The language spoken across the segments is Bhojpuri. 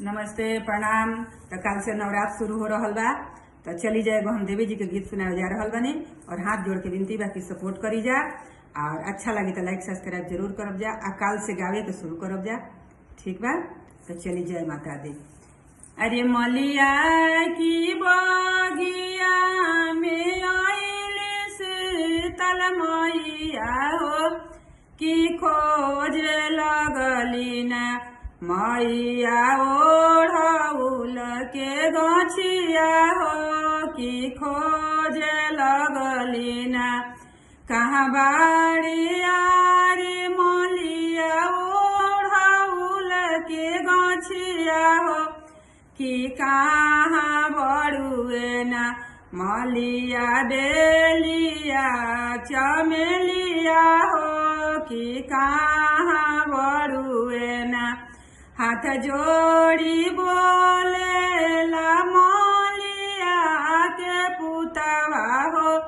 नमस्ते प्रणाम। तो कल से नवरात्र शुरू हो रहा बा, तो चली जाए हम देवी जी के गीत सुनाए जा रहा बनी और हाथ जोड़ के विनती बा कि सपोर्ट करी जा और अच्छा लगे तो लाइक सब्सक्राइब जरूर करब जा। आ कल से गावे के शुरू करब जा, ठीक बा। तो चली जाए माता दी। अरे मलिया की बगिया में आइले शीतल मैया हो कि खोज लगली ना मैया ओढ़ौल के गछिया हो कि खोज लगली ना कहाँ बाड़ी आरी मलिया ओढ़ौल के गछिया हो कि कहाँ बड़ुए ना मलिया बेलिया चमेलिया हो कि कहाँ बड़ुए ना हाथ जोड़ी बोले ला मलिया के पुतवा हो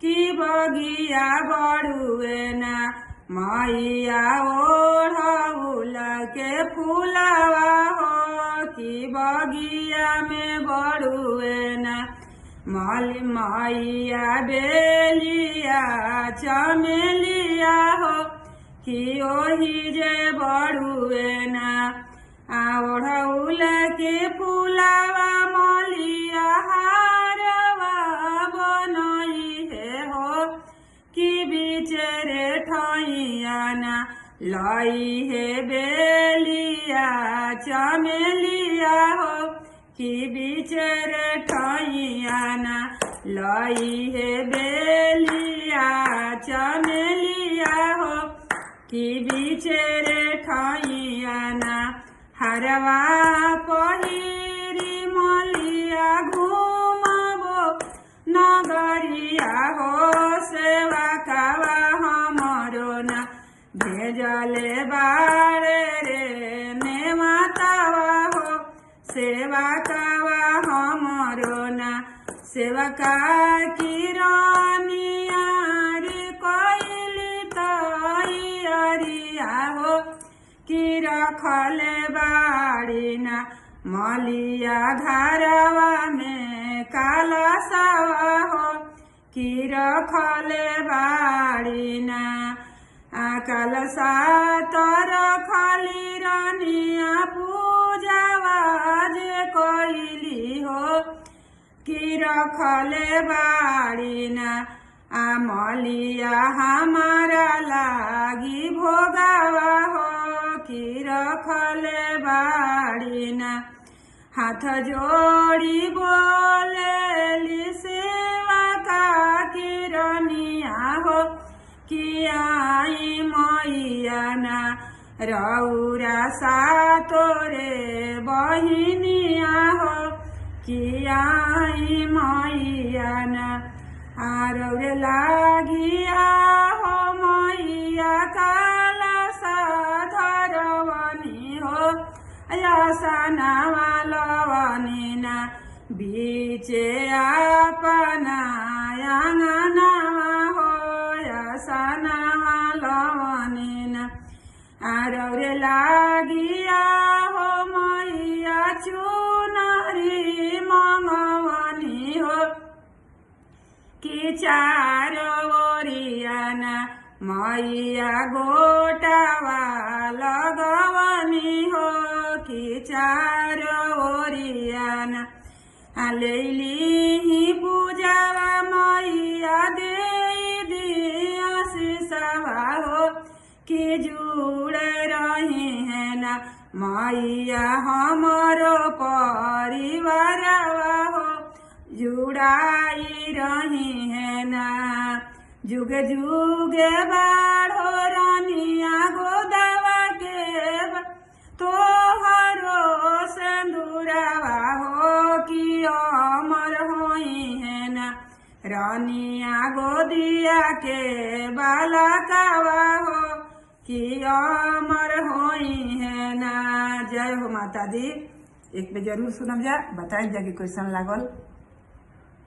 कि बगिया बड़ुए ना मैया ओढ़ौल के फूलवा हो कि बगिया में बड़ुए ना मली मैया बेलिया चमेलिया हो कि ओही जे बड़ुए ना ओढ़ौल के फूलवा मलिया हारवा बनई है हो कि बिचरे ठैया ना लई है बेलिया चमेलिया हो कि बिचरे ठैया ना लई है बेलिया चमेलिया हो कि बिचरे ठैया ना हरवा पहिरी मलिया घूमबो नगरिया हो सेवा कावा हमरो ना भेजले बारे रे ने मातावा हो सेवा कावा हमरो ना सेवा का किरानिया रे कोइली तैयारिया हो कि रखले बाड़ी ना मलिया धारवा में काला सावा हो कि रखले बाड़ी ना कलसा तर खाली रानिया पूजावा जे कोइली हो कि रखले बाड़ी ना मलिया हमारा लागी भोगावा हो कि रखले बाड़ी ना हाथ जोड़ी बोले सेवा का किरनिया हो कि आई मैया ना रौरा सा तोरे बहिनिया हो कि आई मैया ना रौरे लागिया हो मैया काला सा धरवनी हो आसना लवनी ना बीचे अपना अंगनावा हो आसना लवनी ना रौरे लागिया हो मैया चुनरी मंगवनी हो कि चारो ओरिया ना मैया गोटावा लगवनी हो कि चारो ओरिया ना लेली पूजावा मैया दे दिया आशीषवा हो कि जुड़े रही है ना मैया हमारो परिवारवा हो जुड़ाई रही है ना जुगे जुगे बाढ़ो रानिया गोदावा के तोहरो सिंदूरवा हो कि अमर होई है ना रानिया गोदिया के बालकवा हो कि अमर होई है ना। जय हो माता दी। एक पे जरूर सुनब जा, बताई जा कि कैसन लागल।